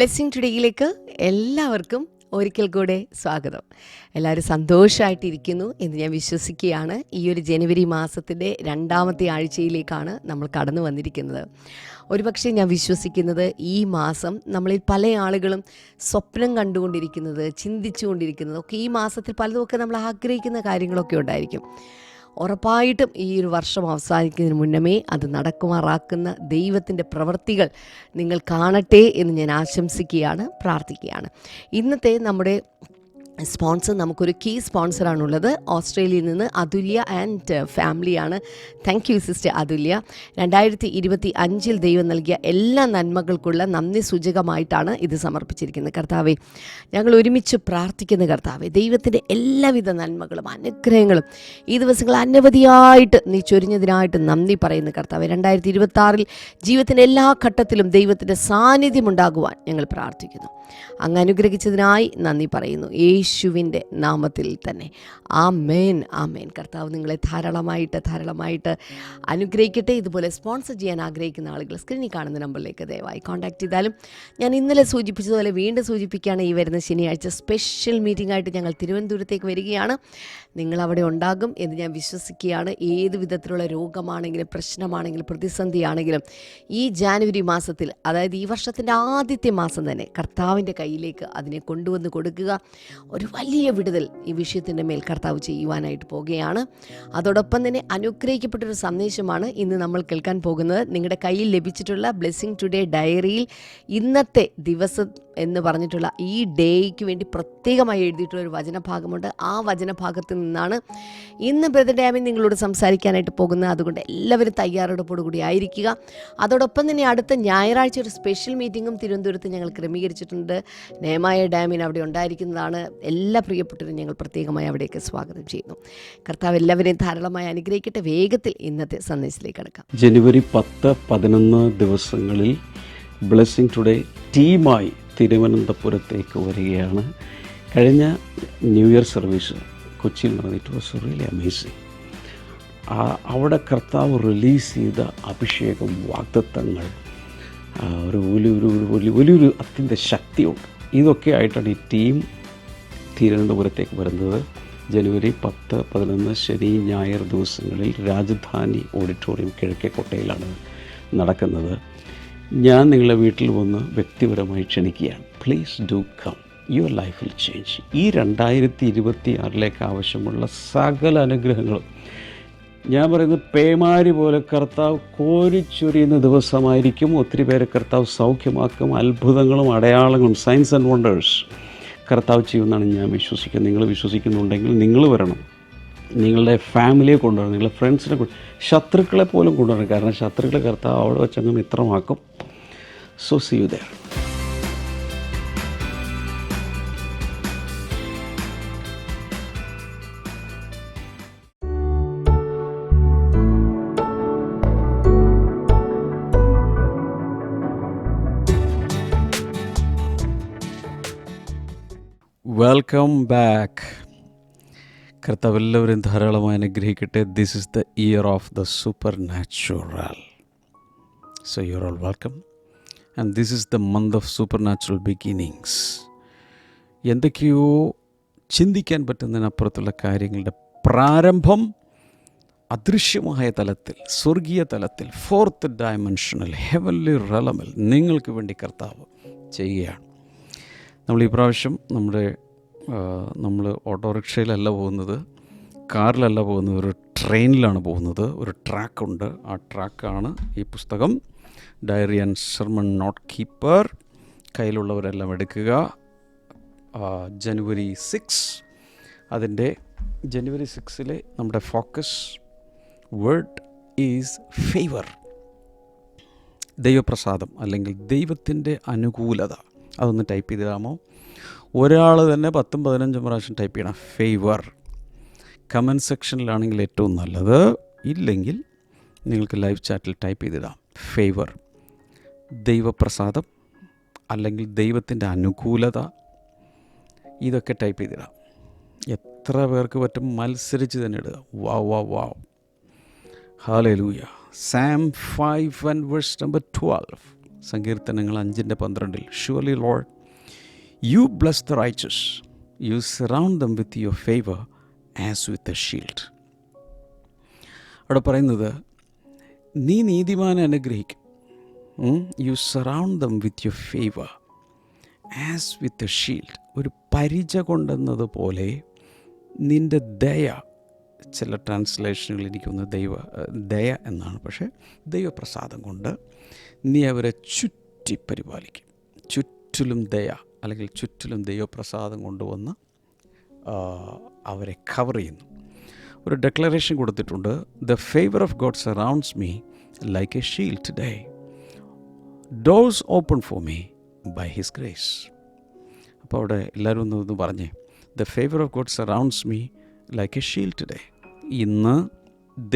Blessing ടുഡേയിലേക്ക് എല്ലാവർക്കും ഒരിക്കൽ കൂടെ സ്വാഗതം. എല്ലാവരും സന്തോഷമായിട്ടിരിക്കുന്നു എന്ന് ഞാൻ വിശ്വസിക്കുകയാണ്. ഈ ഒരു ജനുവരി മാസത്തിൻ്റെ 2ാമത്തെ ആഴ്ചയിലേക്കാണ് നമ്മൾ കടന്നു വന്നിരിക്കുന്നത്. ഒരുപക്ഷെ ഞാൻ വിശ്വസിക്കുന്നത് ഈ മാസം നമ്മളിൽ പല ആളുകളും സ്വപ്നം കണ്ടുകൊണ്ടിരിക്കുന്നത്, ചിന്തിച്ചുകൊണ്ടിരിക്കുന്നത് ഒക്കെ ഈ മാസത്തിൽ പലതുമൊക്കെ നമ്മൾ ആഗ്രഹിക്കുന്ന കാര്യങ്ങളൊക്കെ ഉണ്ടായിരിക്കും. ഉറപ്പായിട്ടും ഈ ഒരു വർഷം അവസാനിക്കുന്നതിന് മുന്നമേ അത് നടക്കുമാറാക്കുന്ന ദൈവത്തിൻ്റെ പ്രവൃത്തികൾ നിങ്ങൾ കാണട്ടെ എന്ന് ഞാൻ ആശംസിക്കുകയാണ്, പ്രാർത്ഥിക്കുകയാണ്. ഇന്നത്തെ നമ്മുടെ സ്പോൺസർ, നമുക്കൊരു കീ സ്പോൺസറാണുള്ളത്. ഓസ്ട്രേലിയയിൽ നിന്ന് അതുല്യ ആൻഡ് ഫാമിലിയാണ്. താങ്ക് യു സിസ്റ്റർ അതുല്യ. 2025 ദൈവം നൽകിയ എല്ലാ നന്മകൾക്കുള്ള നന്ദി സൂചകമായിട്ടാണ് ഇത് സമർപ്പിച്ചിരിക്കുന്നത്. കർത്താവേ, ഞങ്ങൾ ഒരുമിച്ച് പ്രാർത്ഥിക്കുന്ന കർത്താവേ, ദൈവത്തിൻ്റെ എല്ലാവിധ നന്മകളും അനുഗ്രഹങ്ങളും ഈ ദിവസങ്ങൾ അനവധിയായിട്ട് നീ ചൊരിഞ്ഞതിനായിട്ട് നന്ദി പറയുന്നു കർത്താവേ. 2026 ജീവിതത്തിൻ്റെ എല്ലാ ഘട്ടത്തിലും ദൈവത്തിൻ്റെ സാന്നിധ്യം ഉണ്ടാകുവാൻ ഞങ്ങൾ പ്രാർത്ഥിക്കുന്നു. അങ്ങ് അനുഗ്രഹിച്ചതിനായി നന്ദി പറയുന്നു, യേശുവിൻ്റെ നാമത്തിൽ തന്നെ. ആമേൻ, ആമേൻ. കർത്താവ് നിങ്ങളെ ധാരാളമായിട്ട് അനുഗ്രഹിക്കട്ടെ. ഇതുപോലെ സ്പോൺസർ ചെയ്യാൻ ആഗ്രഹിക്കുന്ന ആളുകൾ സ്ക്രീനിൽ കാണുന്ന നമ്പറിലേക്ക് ദയവായി കോൺടാക്ട് ചെയ്താലും. ഞാൻ ഇന്നലെ സൂചിപ്പിച്ചതുപോലെ വീണ്ടും സൂചിപ്പിക്കുകയാണ്, ഈ വരുന്ന ശനിയാഴ്ച സ്പെഷ്യൽ മീറ്റിംഗ് ആയിട്ട് ഞങ്ങൾ തിരുവനന്തപുരത്തേക്ക് വരികയാണ്. നിങ്ങളവിടെ ഉണ്ടാകും എന്ന് ഞാൻ വിശ്വസിക്കുകയാണ്. ഏത് വിധത്തിലുള്ള രോഗമാണെങ്കിലും പ്രശ്നമാണെങ്കിലും പ്രതിസന്ധിയാണെങ്കിലും ഈ ജാനുവരി മാസത്തിൽ, അതായത് ഈ വർഷത്തിൻ്റെ ആദ്യത്തെ മാസം തന്നെ കർത്താവിൻ്റെ കയ്യിലേക്ക് അതിനെ കൊണ്ടുവന്ന് കൊടുക്കുക. ഒരു വലിയ വിടുതൽ ഈ വിഷയത്തിൻ്റെ മേൽ കർത്താവ് ചെയ്യുവാനായിട്ട് പോവുകയാണ്. അതോടൊപ്പം തന്നെ അനുഗ്രഹിക്കപ്പെട്ടൊരു സന്ദേശമാണ് ഇന്ന് നമ്മൾ കേൾക്കാൻ പോകുന്നത്. നിങ്ങളുടെ കയ്യിൽ ലഭിച്ചിട്ടുള്ള ബ്ലെസ്സിങ് ടുഡേ ഡയറിയിൽ ഇന്നത്തെ ദിവസം എന്ന് പറഞ്ഞിട്ടുള്ള ഈ ഡേയ്ക്ക് വേണ്ടി പ്രത്യേകമായി എഴുതിയിട്ടുള്ളൊരു വചനഭാഗമുണ്ട്. ആ വചനഭാഗത്ത് നിന്നാണ് ഇന്ന് ബ്രദർ ഡാമിൻ നിങ്ങളോട് സംസാരിക്കാനായിട്ട് പോകുന്നത്. അതുകൊണ്ട് എല്ലാവരും തയ്യാറെടുപ്പോടു കൂടി ആയിരിക്കുക. അതോടൊപ്പം തന്നെ അടുത്ത ഞായറാഴ്ച ഒരു സ്പെഷ്യൽ മീറ്റിങ്ങും തിരുവനന്തപുരത്ത് ഞങ്ങൾ ക്രമീകരിച്ചിട്ടുണ്ട്. നേമായ ഡാമിൻ അവിടെ ഉണ്ടായിരിക്കുന്നതാണ്. എല്ലാ പ്രിയപ്പെട്ടവരും ഞങ്ങൾ പ്രത്യേകമായി അവിടേക്ക് സ്വാഗതം ചെയ്യുന്നു. കർത്താവ് എല്ലാവരെയും ധാരാളമായി അനുഗ്രഹിക്കട്ടെ. വേഗത്തിൽ ഇന്നത്തെ സന്ദേശത്തിലേക്ക് കടക്കാം. ജനുവരി 10-11 ദിവസങ്ങളിൽ ബ്ലെസ്സിങ് ടുഡേ ടീമായി തിരുവനന്തപുരത്തേക്ക് വരികയാണ്. കഴിഞ്ഞ ന്യൂ ഇയർ സർവീസ് കൊച്ചിയിൽ നടന്നു. It was really amazing. അവിടെ കർത്താവ് റിലീസ് ചെയ്ത അഭിഷേകം, വാഗ്ദത്തങ്ങൾ, വലിയൊരു അത്യന്ത ശക്തിയുണ്ട്. ഇതൊക്കെ ആയിട്ടാണ് ഈ ടീം തിരുവനന്തപുരത്തേക്ക് വരുന്നത്. ജനുവരി 10-11 ശനി ഞായർ ദിവസങ്ങളിൽ രാജധാനി ഓഡിറ്റോറിയം കിഴക്കേക്കോട്ടയിലാണ് നടക്കുന്നത്. ഞാൻ നിങ്ങളെ വീട്ടിൽ വന്ന് വ്യക്തിപരമായി ക്ഷണിക്കുകയാണ്. Please do come, your life will change. ഈ 2026 ആവശ്യമുള്ള സകല അനുഗ്രഹങ്ങളും ഞാൻ പറയുന്നത് പേമാരി പോലെ കർത്താവ് കോരിച്ചൊരിയുന്ന ദിവസമായിരിക്കും. ഒത്തിരി പേരെ കർത്താവ് സൗഖ്യമാക്കും. അത്ഭുതങ്ങളും അടയാളങ്ങളും, സൈൻസ് ആൻഡ് വണ്ടേഴ്സ് കർത്താവ് ചെയ്യുമെന്നാണ് ഞാൻ വിശ്വസിക്കുന്നത്. നിങ്ങൾ വിശ്വസിക്കുന്നുണ്ടെങ്കിൽ നിങ്ങൾ വരണം. നിങ്ങളുടെ ഫാമിലിയെ കൊണ്ടുവരണം, നിങ്ങളുടെ ഫ്രണ്ട്സിനെ ശത്രുക്കളെ പോലും കൊണ്ടുവരണം. കാരണം ശത്രുക്കളെ കർത്താവ് അവിടെ വെച്ചങ്ങ് മിത്രമാക്കും. So see you there. Welcome back. കർത്താവ് എല്ലാവരും ധാരാളമായി അനുഗ്രഹിക്കട്ടെ. This is the year of the super natural. So you are all welcome. And this is the month of super natural beginnings. എന്തൊക്കെയോ ചിന്തിക്കാൻ പറ്റുന്നതിനപ്പുറത്തുള്ള കാര്യങ്ങളുടെ പ്രാരംഭം അദൃശ്യമായ തലത്തിൽ, സ്വർഗീയ തലത്തിൽ, 4th ഡയമെൻഷണൽ ഹെവൻലി റലമിൽ നിങ്ങൾക്ക് വേണ്ടി കർത്താവ് ചെയ്യുകയാണ്. നമ്മൾ ഈ പ്രാവശ്യം നമ്മൾ ഓട്ടോറിക്ഷയിലല്ല പോകുന്നത്, കാറിലല്ല പോകുന്നത്, ഒരു ട്രെയിനിലാണ് പോകുന്നത്. ഒരു ട്രാക്കുണ്ട്. ആ ട്രാക്കാണ് ഈ പുസ്തകം, diary and sermon note keeper. കയ്യിലുള്ളവരെല്ലാം എടുക്കുക. ജനുവരി 6, അതിൻ്റെ ജനുവരി 6 നമ്മുടെ ഫോക്കസ് വേർഡ് ഈസ് ഫേവർ. ദൈവപ്രസാദം അല്ലെങ്കിൽ ദൈവത്തിൻ്റെ അനുകൂലത. അതൊന്ന് ടൈപ്പ് ചെയ്തിടാമോ? ഒരാൾ തന്നെ 10-15 പ്രാവശ്യം ടൈപ്പ് ചെയ്യണം. ഫേവർ. കമൻറ്റ് സെക്ഷനിലാണെങ്കിൽ ഏറ്റവും നല്ലത്. ഇല്ലെങ്കിൽ നിങ്ങൾക്ക് ലൈവ് ചാറ്റിൽ ടൈപ്പ് ചെയ്തിടാം. ഫേവർ, ദൈവപ്രസാദം അല്ലെങ്കിൽ ദൈവത്തിൻ്റെ അനുകൂലത, ഇതൊക്കെ ടൈപ്പ് ചെയ്തിടാം. എത്ര പേർക്ക് പറ്റും മത്സരിച്ച് തന്നെ ഇടുക. വാവ്. Hallelujah. Psalm 5 and verse number 12. സങ്കീർത്തനങ്ങൾ 5:12. Surely Lord, you bless the righteous. You surround them with your favor as with a shield. അവിടെ പറയുന്നത് നീ നീതിമാനെ അനുഗ്രഹിക്കും. You surround them with your favour as with a shield. ഒരു പരിച കൊണ്ടെന്നതുപോലെ നിൻ്റെ ദയ, ചില ട്രാൻസ്ലേഷനുകൾ എനിക്കൊന്ന് ദയ എന്നാണ്, പക്ഷേ ദൈവപ്രസാദം കൊണ്ട് നീ അവരെ ചുറ്റി പരിപാലിക്കും. ചുറ്റിലും ദയ അല്ലെങ്കിൽ ചുറ്റിലും ദൈവപ്രസാദം കൊണ്ടുവന്ന് അവരെ കവർ ചെയ്യുന്നു. ഒരു ഡെക്ലറേഷൻ കൊടുത്തിട്ടുണ്ട്. The favour of God surrounds me like a shield today. Doors open for me by his grace. അപ്പോൾ അവിടെ എല്ലാവരും ഒന്ന് പറഞ്ഞേ, the favour of God surrounds me like a shield today. ഇന്ന്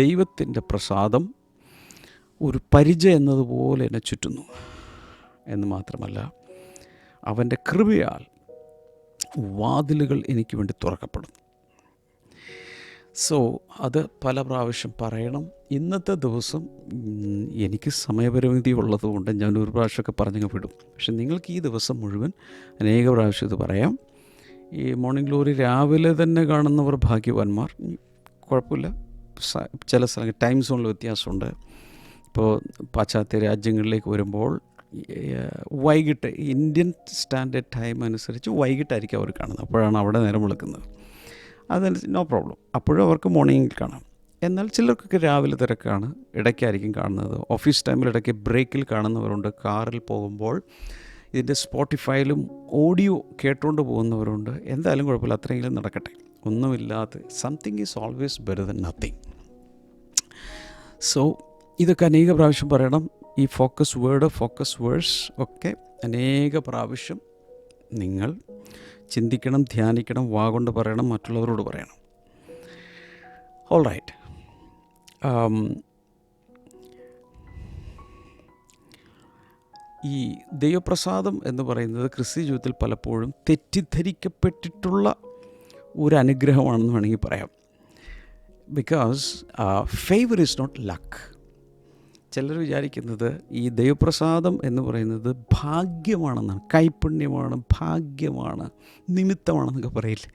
ദൈവത്തിൻ്റെ പ്രസാദം ഒരു പരിച എന്നതുപോലെ എന്നെ ചുറ്റുന്നു എന്ന് മാത്രമല്ല, അവൻ്റെ കൃപയാൽ വാതിലുകൾ എനിക്ക് വേണ്ടി തുറക്കപ്പെടുന്നു. സോ അത് പല പ്രാവശ്യം പറയണം. ഇന്നത്തെ ദിവസം എനിക്ക് സമയപരിമിതി ഉള്ളതുകൊണ്ട് ഞാൻ ഒരു പ്രാവശ്യമൊക്കെ പറഞ്ഞങ്ങ് വിടും. പക്ഷെ നിങ്ങൾക്ക് ഈ ദിവസം മുഴുവൻ അനേക പ്രാവശ്യം ഇത് പറയാം. ഈ മോർണിംഗ് ഗ്ലോറി രാവിലെ തന്നെ കാണുന്നവർ ഭാഗ്യവാന്മാർ. കുഴപ്പമില്ല, ചില സ്ഥലങ്ങൾ ടൈം സോണിൽ വ്യത്യാസമുണ്ട്. ഇപ്പോൾ പാശ്ചാത്യ രാജ്യങ്ങളിലേക്ക് വരുമ്പോൾ വൈകിട്ട് ഇന്ത്യൻ സ്റ്റാൻഡേർഡ് ടൈം അനുസരിച്ച് വൈകിട്ടായിരിക്കും അവർ കാണുന്നത്. അപ്പോഴാണ് അവിടെ നേരം വിളിക്കുന്നത്. അതനുസരിച്ച് നോ പ്രോബ്ലം, അപ്പോഴും അവർക്ക് മോർണിംഗിൽ കാണാം. എന്നാൽ ചിലർക്കൊക്കെ രാവിലെ തിരക്കാണ്, ഇടയ്ക്കായിരിക്കും കാണുന്നത്. ഓഫീസ് ടൈമിൽ ഇടയ്ക്ക് ബ്രേക്കിൽ കാണുന്നവരുണ്ട്. കാറിൽ പോകുമ്പോൾ ഇതിൻ്റെ സ്പോട്ടിഫൈയിലും ഓഡിയോ കേട്ടുകൊണ്ട് പോകുന്നവരുണ്ട്. എന്തായാലും കുഴപ്പമില്ല, അത്രയെങ്കിലും നടക്കട്ടെ. ഒന്നുമില്ലാതെ something is always better than nothing. So ഇതൊക്കെ അനേക പ്രാവശ്യം പറയണം. ഈ ഫോക്കസ് വേർഡ്, ഫോക്കസ് വേഴ്സ് ഒക്കെ അനേക പ്രാവശ്യം നിങ്ങൾ ചിന്തിക്കണം, ധ്യാനിക്കണം, വാഗൊണ്ട് പറയണം, മറ്റുള്ളവരോട് പറയണം. All right. ഈ ദൈവപ്രസാദം എന്ന് പറയുന്നത് ക്രിസ്ത്യ ജീവിതത്തിൽ പലപ്പോഴും തെറ്റിദ്ധരിക്കപ്പെട്ടിട്ടുള്ള ഒരു അനുഗ്രഹമാണെന്ന് വേണമെങ്കിൽ പറയാം. Because favour is not luck. ചിലർ വിചാരിക്കുന്നത് ഈ ദൈവപ്രസാദം എന്ന് പറയുന്നത് ഭാഗ്യമാണെന്നാണ്, കൈപ്പുണ്യമാണ്, ഭാഗ്യമാണ്, നിമിത്തമാണെന്നൊക്കെ പറയില്ലേ.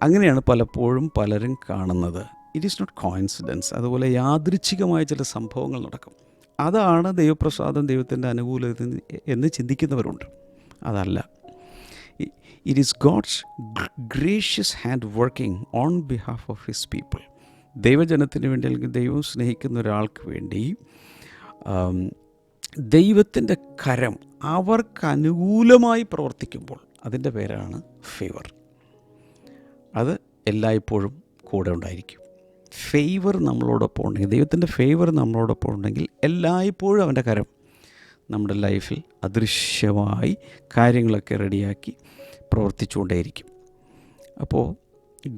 അങ്ങനെയാണ് പലപ്പോഴും പലരും കാണുന്നത്. It is not coincidence. അതുപോലെ യാദൃച്ഛികമായ ചില സംഭവങ്ങൾ നടക്കും. അതാണ് ദൈവപ്രസാദം, ദൈവത്തിൻ്റെ അനുകൂലത എന്ന് ചിന്തിക്കുന്നവരുണ്ട്. അതല്ല, it is God's gracious hand working on behalf of his people. ദൈവജനത്തിന് വേണ്ടി അല്ലെങ്കിൽ ദൈവം സ്നേഹിക്കുന്ന ഒരാൾക്ക് വേണ്ടി ദൈവത്തിൻ്റെ കരം അവർക്ക് അനുകൂലമായി പ്രവർത്തിക്കുമ്പോൾ അതിൻ്റെ പേരാണ് ഫേവർ. അത് എല്ലായ്പ്പോഴും കൂടെ ഉണ്ടായിരിക്കും. ഫേവർ നമ്മളോടൊപ്പം ഉണ്ടെങ്കിൽ, ദൈവത്തിൻ്റെ ഫേവർ നമ്മളോടൊപ്പം ഉണ്ടെങ്കിൽ എല്ലായ്പ്പോഴും അവൻ്റെ കരം നമ്മുടെ ലൈഫിൽ അദൃശ്യമായി കാര്യങ്ങളൊക്കെ റെഡിയാക്കി പ്രവർത്തിച്ചുകൊണ്ടേയിരിക്കും. അപ്പോൾ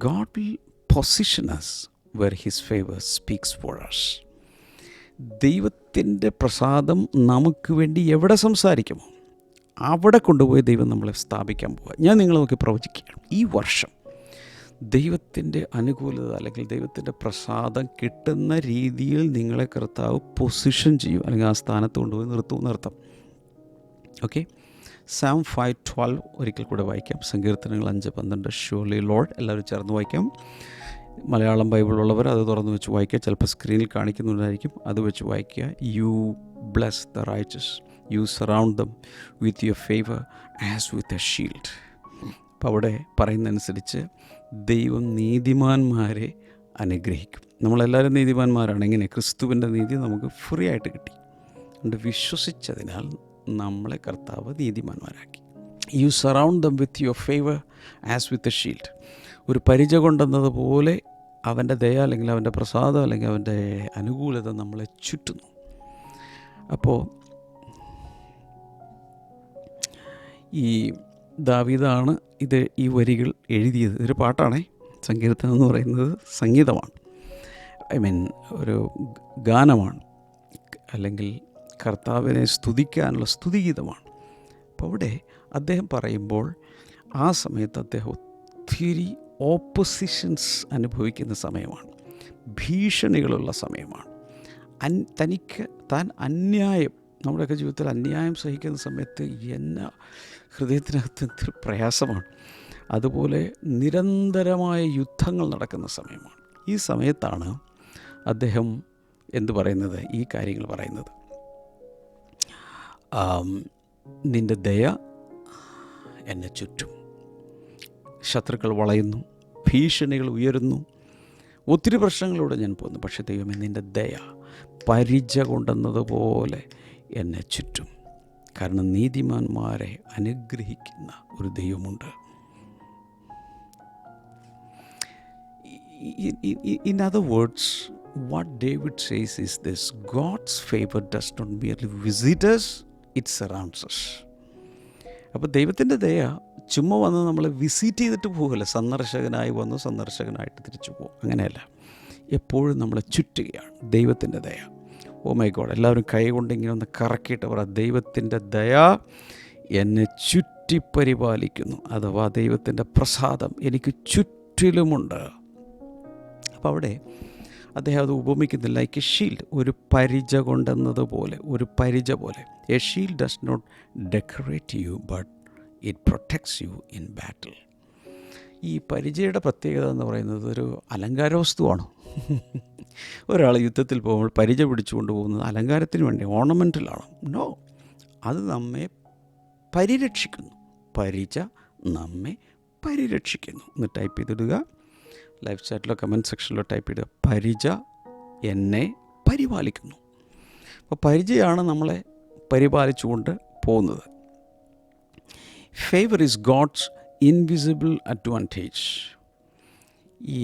God will position as where his favor speaks for us. ദൈവത്തിൻ്റെ പ്രസാദം നമുക്ക് വേണ്ടി എവിടെ സംസാരിക്കുമോ അവിടെ കൊണ്ടുപോയി ദൈവം നമ്മളെ സ്ഥാപിക്കാൻ പോവുക. ഞാൻ നിങ്ങളെ നോക്കി പ്രവചിക്കുകയാണ്, ഈ വർഷം ദൈവത്തിൻ്റെ അനുകൂലത അല്ലെങ്കിൽ ദൈവത്തിൻ്റെ പ്രസാദം കിട്ടുന്ന രീതിയിൽ നിങ്ങളെ കർത്താവ് പൊസിഷൻ ചെയ്യും, അല്ലെങ്കിൽ ആ സ്ഥാനത്ത് കൊണ്ടുപോയി നിർത്തും. ഓക്കെ, Psalm 5:12 ഒരിക്കൽ കൂടെ വായിക്കാം. സങ്കീർത്തനങ്ങൾ 5:12. Surely Lord, എല്ലാവരും ചേർന്ന് വായിക്കാം. മലയാളം ബൈബിളുള്ളവർ അത് തുറന്ന് വെച്ച് വായിക്കുക. ചിലപ്പോൾ സ്ക്രീനിൽ കാണിക്കുന്നുണ്ടായിരിക്കും, അത് വെച്ച് വായിക്കുക. You bless the righteous, you surround them with your favour as with a shield. അപ്പോൾ അവിടെ പറയുന്നതനുസരിച്ച് ദൈവം നീതിമാന്മാരെ അനുഗ്രഹിക്കും. നമ്മളെല്ലാവരും നീതിമാന്മാരാണ്. എങ്ങനെ? ക്രിസ്തുവിൻ്റെ നീതി നമുക്ക് ഫ്രീ ആയിട്ട് കിട്ടി. അതുകൊണ്ട് വിശ്വസിച്ചതിനാൽ നമ്മളെ കർത്താവ് നീതിമാന്മാരാക്കി. You surround them with your favour as with a shield. ഒരു പരിച കൊണ്ടെന്നതുപോലെ അവൻ്റെ ദയ അല്ലെങ്കിൽ അവൻ്റെ പ്രസാദം അല്ലെങ്കിൽ അവൻ്റെ അനുകൂലത നമ്മളെ ചുറ്റുന്നു. അപ്പോൾ ഈ ദാവീദാണ് ഈ വരികൾ എഴുതിയത്. ഇതൊരു പാട്ടാണേ. സങ്കീർത്തനം എന്ന് പറയുന്നത് സംഗീതമാണ്, ഒരു ഗാനമാണ്, അല്ലെങ്കിൽ കർത്താവിനെ സ്തുതിക്കാനുള്ള സ്തുതിഗീതമാണ്. അപ്പോൾ അവിടെ അദ്ദേഹം പറയുമ്പോൾ ആ സമയത്ത് അദ്ദേഹം ഒത്തിരി ഓപ്പോസിഷൻസ് അനുഭവിക്കുന്ന സമയമാണ്, ഭീഷണികളുള്ള സമയമാണ്. താൻ അന്യായം നമ്മുടെയൊക്കെ ജീവിതത്തിൽ അന്യായം സഹിക്കുന്ന സമയത്ത് എന്നെ ഹൃദയത്തിനകത്ത് എന്തൊരു പ്രയാസമാണ്. അതുപോലെ നിരന്തരമായ യുദ്ധങ്ങൾ നടക്കുന്ന സമയമാണ്. ഈ സമയത്താണ് അദ്ദേഹം എന്ത് പറയുന്നത്, ഈ കാര്യങ്ങൾ പറയുന്നത്. നിൻ്റെ ദയ എന്നെ ചുറ്റും, ശത്രുക്കൾ വളയുന്നു, ഭീഷണികൾ ഉയരുന്നു, ഒത്തിരി പ്രശ്നങ്ങളിലൂടെ ഞാൻ പോകുന്നു. പക്ഷേ ദൈവമേ, നിൻ്റെ ദയ പരിച കൊണ്ടെന്നതുപോലെ എന്നെ ചുറ്റും. കാരണം നീതിമാന്മാരെ അനുഗ്രഹിക്കുന്ന ഒരു ദൈവമുണ്ട്. In other words, what David says is this: God's favor does not merely visit us, it surrounds us. അപ്പോൾ ദൈവത്തിൻ്റെ ദയ ചുമ്മാ വന്ന് നമ്മളെ വിസിറ്റ് ചെയ്തിട്ട് പോകുമല്ല, സന്ദർശകനായി വന്നു സന്ദർശകനായിട്ട് തിരിച്ചു പോകും, അങ്ങനെയല്ല. എപ്പോഴും നമ്മളെ ചുറ്റുകയാണ് ദൈവത്തിൻ്റെ ദയ. ഓ മൈ ഗോഡ്, എല്ലാവരും കൈ കൊണ്ട് ഇങ്ങനെ ഒന്ന് കറക്കിയിട്ട് പറ, ദൈവത്തിൻ്റെ ദയ എന്നെ ചുറ്റി പരിപാലിക്കുന്നു, അഥവാ ദൈവത്തിൻ്റെ പ്രസാദം എനിക്ക് ചുറ്റിലുമുണ്ട്. അപ്പോൾ അവിടെ അദ്ദേഹം അത് ഉപമിക്കുന്നില്ല, ലൈക്ക് എ ഷീൽഡ്, ഒരു പരിച കൊണ്ടെന്നതുപോലെ, ഒരു പരിച പോലെ. A shield does not decorate you but it protects you in battle. ഈ പരിചയുടെ പ്രത്യേകത എന്ന് പറയുന്നത് ഒരു അലങ്കാര വസ്തുവാണ്. ഒരാൾ യുദ്ധത്തിൽ പോകുമ്പോൾ പരിച പിടിച്ചുകൊണ്ട് പോകുന്നത് അലങ്കാരത്തിന് വേണ്ടി, ഓർണമെൻറ്റലാണ്. നോ, അത് നമ്മെ പരിരക്ഷിക്കുന്നു. പരിച നമ്മെ പരിരക്ഷിക്കുന്നു. ഒന്ന് ടൈപ്പ് ചെയ്തിടുക, ലൈവ് ചാറ്റിലോ കമൻറ്റ് സെക്ഷനിലോ ടൈപ്പ് ചെയ്ത്, പരിച എന്നെ പരിപാലിക്കുന്നു. അപ്പോൾ പരിചയാണ് നമ്മളെ പരിപാലിച്ചുകൊണ്ട് പോകുന്നത്. Favour is God's invisible advantage. ഈ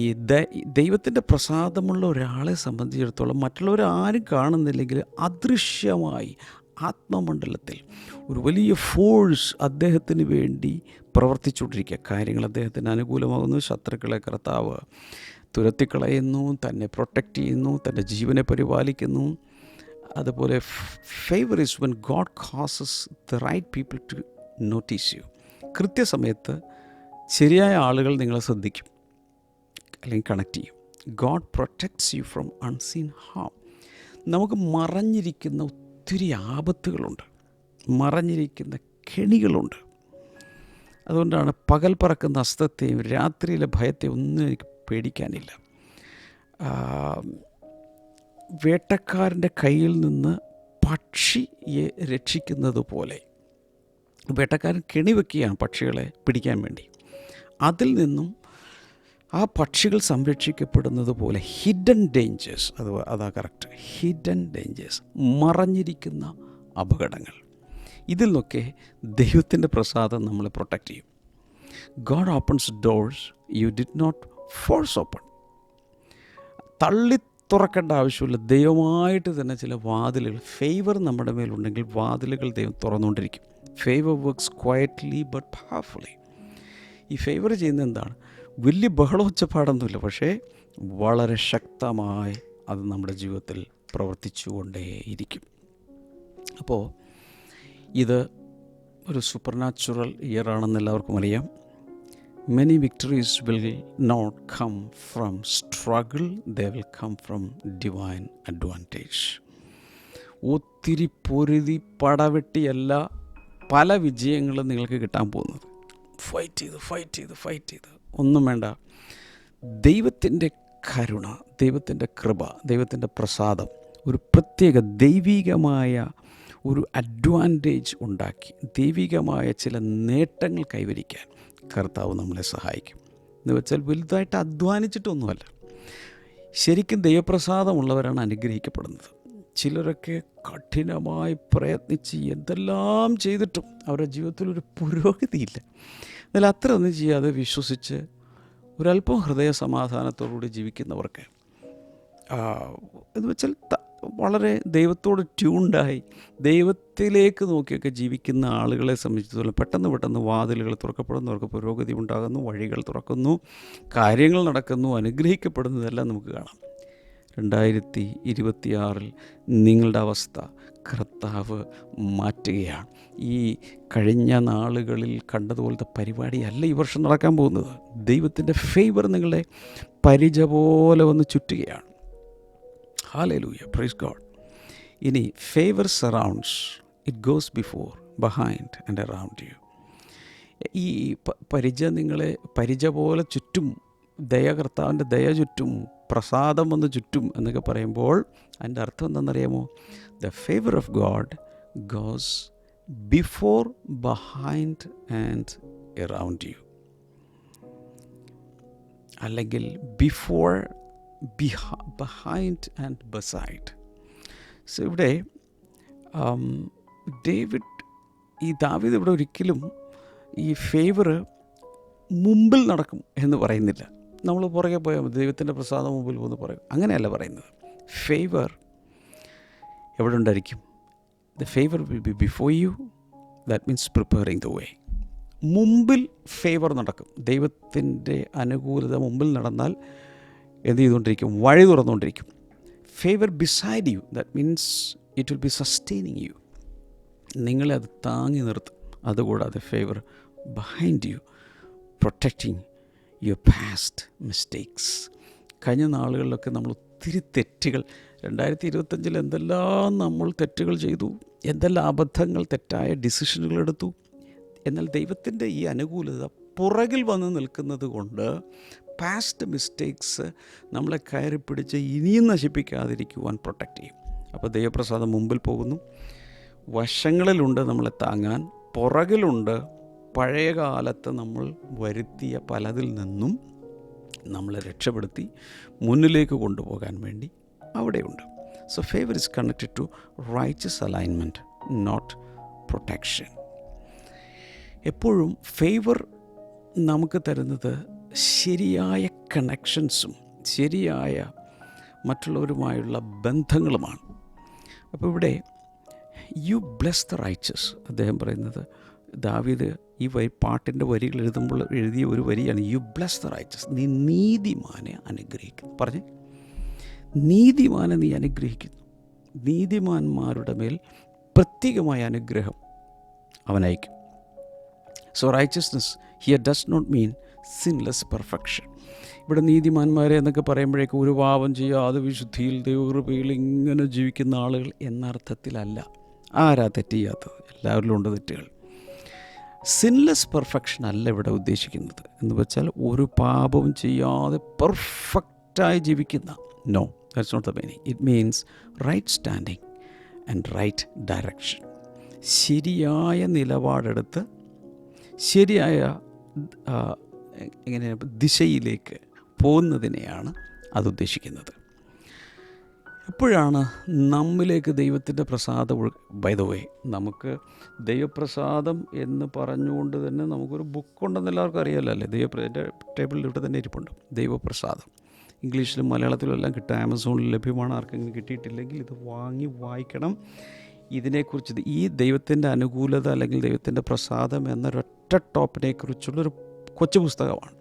ദൈവത്തിൻ്റെ പ്രസാദമുള്ള ഒരാളെ സംബന്ധിച്ചിടത്തോളം മറ്റുള്ളവർ ആരും കാണുന്നില്ലെങ്കിൽ അദൃശ്യമായി ആത്മമണ്ഡലത്തിൽ ഒരു വലിയ ഫോഴ്സ് അദ്ദേഹത്തിന് വേണ്ടി പ്രവർത്തിച്ചുകൊണ്ടിരിക്കുക. കാര്യങ്ങൾ അദ്ദേഹത്തിന് അനുകൂലമാകുന്നു, ശത്രുക്കളെ കർത്താവ് തുരത്തിക്കളയുന്നു, തന്നെ പ്രൊട്ടക്റ്റ് ചെയ്യുന്നു, തൻ്റെ ജീവനെ പരിപാലിക്കുന്നു. അതുപോലെ favour is when God causes the right people to notice you. കൃത്യസമയത്ത് ശരിയായ ആളുകൾ നിങ്ങളെ ശ്രദ്ധിക്കും അല്ലെങ്കിൽ കണക്ട് ചെയ്യും. God protects you from unseen harm. നമുക്ക് മറഞ്ഞിരിക്കുന്ന ഒത്തിരി ആപത്തുകളുണ്ട്, മറഞ്ഞിരിക്കുന്ന കെണികളുണ്ട്. അതുകൊണ്ടാണ് പകൽ പറക്കുന്ന അസ്ത്രത്തെയും രാത്രിയിലെ ഭയത്തെ ഒന്നും എനിക്ക് പേടിക്കാനില്ല. വേട്ടക്കാരൻ്റെ കയ്യിൽ നിന്ന് പക്ഷിയെ രക്ഷിക്കുന്നത് പോലെ വേട്ടക്കാരൻ കെണി വയ്ക്കുകയാണ് പക്ഷികളെ പിടിക്കാൻ വേണ്ടി. അതിൽ നിന്നും ആ പക്ഷികൾ സംരക്ഷിക്കപ്പെടുന്നത് പോലെ ഹിഡൻ ഡേഞ്ചേഴ്സ്, അതാ കറക്റ്റ്, ഹിഡൻ ഡേഞ്ചേഴ്സ്, മറഞ്ഞിരിക്കുന്ന അപകടങ്ങൾ, ഇതിൽ നിന്നൊക്കെ ദൈവത്തിൻ്റെ പ്രസാദം നമ്മളെ പ്രൊട്ടക്റ്റ് ചെയ്യും. God opens doors you did not force open. തള്ളി തുറക്കേണ്ട ആവശ്യമില്ല, ദൈവമായിട്ട് തന്നെ ചില വാതിലുകൾ, ഫേവർ നമ്മുടെ മേലുണ്ടെങ്കിൽ വാതിലുകൾ ദൈവം തുറന്നുകൊണ്ടിരിക്കും. Favour works quietly but powerfully. ഈ ഫേവർ ചെയ്യുന്നത് എന്താണ്? വലിയ ബഹളോച്ചപ്പാടൊന്നുമില്ല, പക്ഷേ വളരെ ശക്തമായി അത് നമ്മുടെ ജീവിതത്തിൽ പ്രവർത്തിച്ചുകൊണ്ടേയിരിക്കും. അപ്പോൾ ഇത് ഒരു സൂപ്പർ നാച്ചുറൽ ഇയർ ആണെന്ന് എല്ലാവർക്കും അറിയാം. Many victories will not come from struggle, they will come from divine advantage. ഒത്തിരി പൊരുതി പടവെട്ടിയല്ല പല വിജയങ്ങളും നിങ്ങൾക്ക് കിട്ടാൻ പോകുന്നത്. ഫൈറ്റ് ചെയ്ത് ഒന്നും വേണ്ട. ദൈവത്തിൻ്റെ കരുണ, ദൈവത്തിൻ്റെ കൃപ, ദൈവത്തിൻ്റെ പ്രസാദം ഒരു പ്രത്യേക ദൈവികമായ ഒരു അഡ്വാൻറ്റേജ് ഉണ്ടാക്കി ദൈവികമായ ചില നേട്ടങ്ങൾ കൈവരിക്കാൻ കർത്താവ് നമ്മളെ സഹായിക്കും. എന്ന് വെച്ചാൽ വലുതായിട്ട് അധ്വാനിച്ചിട്ടൊന്നുമല്ല. ശരിക്കും ദൈവപ്രസാദമുള്ളവരാണ് അനുഗ്രഹിക്കപ്പെടുന്നത്. ചിലരൊക്കെ കഠിനമായി പ്രയത്നിച്ച് എന്തെല്ലാം ചെയ്തിട്ടും അവരുടെ ജീവിതത്തിലൊരു പുരോഗതിയില്ല. എന്നാൽ അത്ര ഒന്നും ചെയ്യാതെ വിശ്വസിച്ച് ഒരല്പം ഹൃദയ സമാധാനത്തോടുകൂടി ജീവിക്കുന്നവർക്ക് എന്ന് വെച്ചാൽ വളരെ ദൈവത്തോട് ട്യൂൺഡായി ദൈവത്തിലേക്ക് നോക്കിയൊക്കെ ജീവിക്കുന്ന ആളുകളെ സംബന്ധിച്ചിടത്തോളം പെട്ടെന്ന് വാതിലുകൾ തുറക്കപ്പെടുന്നവർക്ക് പുരോഗതി ഉണ്ടാകുന്നു, വഴികൾ തുറക്കുന്നു, കാര്യങ്ങൾ നടക്കുന്നു, അനുഗ്രഹിക്കപ്പെടുന്നതെല്ലാം നമുക്ക് കാണാം. 2026 നിങ്ങളുടെ അവസ്ഥ കർത്താവ് മാറ്റുകയാണ്. ഈ കഴിഞ്ഞ നാളുകളിൽ കണ്ടതുപോലത്തെ പരിപാടിയല്ല ഈ വർഷം നടക്കാൻ പോകുന്നത്. ദൈവത്തിൻ്റെ ഫേവർ നിങ്ങളെ പരിച പോലെ വന്ന് ചുറ്റുകയാണ്. Hallelujah, praise God. ഇനി favour surrounds, it goes before, behind and around you. ഈ പരിച പോലെ ചുറ്റും, കർത്താവിൻ്റെ ദയ ചുറ്റും, പ്രസാദം വന്ന് ചുറ്റും എന്നൊക്കെ പറയുമ്പോൾ അതിൻ്റെ അർത്ഥം എന്താണെന്നറിയാമോ? The favour of God goes before, behind and around U, അല്ലെങ്കിൽ ബിഫോർ, ബിഹൈൻഡ് ആൻഡ് ബസൈഡ്. സോ ഇവിടെ ദാവീദ് ഇവിടെ ഒരിക്കലും ഈ ഫേവർ മുമ്പിൽ നടക്കും എന്ന് പറയുന്നില്ല. നമ്മൾ പുറകെ പോയാൽ മതി, ദൈവത്തിൻ്റെ പ്രസാദം മുമ്പിൽ പോകുന്നു പറയും, അങ്ങനെയല്ല പറയുന്നത്. ഫേവർ എവിടെ ഉണ്ടായിരിക്കും? The favour will be before you, that means preparing the way. മുമ്പിൽ ഫേവർ നടക്കും. ദൈവത്തിൻ്റെ അനുകൂലത മുമ്പിൽ നടന്നാൽ എന്ത് ചെയ്തുകൊണ്ടിരിക്കും? വഴി തുറന്നുകൊണ്ടിരിക്കും. Favour beside you, that means it will be sustaining you, നിങ്ങളെ അത് താങ്ങി നിർത്തും. അതുകൂടാതെ favour behind you, protecting your past mistakes. കഴിഞ്ഞ നാളുകളിലൊക്കെ നമ്മൾ ഒത്തിരി തെറ്റുകൾ, 2025 എന്തെല്ലാം നമ്മൾ തെറ്റുകൾ ചെയ്തു, എന്തെല്ലാം അബദ്ധങ്ങൾ, തെറ്റായ ഡിസിഷനുകൾ എടുത്തു. എന്നാൽ ദൈവത്തിൻ്റെ ഈ അനുകൂലത പുറകിൽ വന്ന് നിൽക്കുന്നത് കൊണ്ട് പാസ്റ്റ് മിസ്റ്റേക്സ് നമ്മളെ കയറി പിടിച്ച് ഇനിയും നശിപ്പിക്കാതിരിക്കുവാൻ പ്രൊട്ടക്റ്റ് ചെയ്യും. അപ്പോൾ ദൈവപ്രസാദം മുമ്പിൽ പോകുന്നു, വശങ്ങളിലുണ്ട് നമ്മളെ താങ്ങാൻ, പുറകിലുണ്ട് പഴയ കാലത്ത് നമ്മൾ വരുത്തിയ പലതിൽ നിന്നും നമ്മളെ രക്ഷപ്പെടുത്തി മുന്നിലേക്ക് കൊണ്ടുപോകാൻ വേണ്ടി അവിടെയുണ്ട്. So favour is connected to righteous alignment, not protection. എപ്പോഴും ഫേവർ നമുക്ക് തരുന്നത് ശരിയായ കണക്ഷൻസും ശരിയായ മറ്റുള്ളവരുമായുള്ള ബന്ധങ്ങളുമാണ്. അപ്പോൾ ഇവിടെ യു ബ്ലെസ് ദ റൈച്ചസ്, അദ്ദേഹം പറയുന്നത്, ദാവീദ് ഈ പാട്ടിൻ്റെ വരികൾ എഴുതിയ ഒരു വരിയാണ്, യു ബ്ലെസ് ദ റൈച്ചസ്, നീ നീതിമാനെ അനുഗ്രഹിക്കുന്നു. പറഞ്ഞേ, നീതിമാനെ നീ അനുഗ്രഹിക്കുന്നു. നീതിമാന്മാരുടെ മേൽ പ്രത്യേകമായ അനുഗ്രഹം അവനയക്കും. So righteousness here does not mean sinless perfection. ഇവിടെ നീതിമാന്മാരെ എന്നൊക്കെ പറയുമ്പോഴേക്കും ഒരു പാപം ചെയ്യാതെ വിശുദ്ധിയിൽ ദൈവകൃപയിൽ ഇങ്ങനെ ജീവിക്കുന്ന ആളുകൾ എന്നർത്ഥത്തിലല്ല. ആരാ തെറ്റ് ചെയ്യാത്തത്? എല്ലാവരിലും ഉണ്ട് തെറ്റുകൾ. സിൻലെസ് പെർഫെക്ഷൻ അല്ല ഇവിടെ ഉദ്ദേശിക്കുന്നത്. എന്ന് വെച്ചാൽ ഒരു പാപവും ചെയ്യാതെ പെർഫെക്റ്റായി ജീവിക്കുന്ന, no, that's not the meaning. It means right standing and right direction. ശരിയായ നിലപാടെടുത്ത് ശരിയായ ദിശയിലേക്ക് പോകുന്നതിനെയാണ് അതുദ്ദേശിക്കുന്നത്. എപ്പോഴാണ് നമ്മിലേക്ക് ദൈവത്തിൻ്റെ പ്രസാദം? ബൈ ദ വേ, നമുക്ക് ദൈവപ്രസാദം എന്ന് പറഞ്ഞുകൊണ്ട് തന്നെ നമുക്കൊരു ബുക്കുണ്ടെന്ന് എല്ലാവർക്കും അറിയാമല്ലോ അല്ലേ? എൻ്റെ ടേബിളിൽ ഇവിടെ തന്നെ ഇരിപ്പുണ്ട്, ദൈവപ്രസാദം. ഇംഗ്ലീഷിലും മലയാളത്തിലും എല്ലാം കിട്ടും, ആമസോണിൽ ലഭ്യമാണ്. ആർക്കെങ്കിലും കിട്ടിയിട്ടില്ലെങ്കിൽ ഇത് വാങ്ങി വായിക്കണം. ഇതിനെക്കുറിച്ച്, ഈ ദൈവത്തിൻ്റെ അനുകൂലത അല്ലെങ്കിൽ ദൈവത്തിൻ്റെ പ്രസാദം എന്നൊരൊറ്റ ടോപ്പിനെക്കുറിച്ചുള്ളൊരു കൊച്ചു പുസ്തകമാണ്.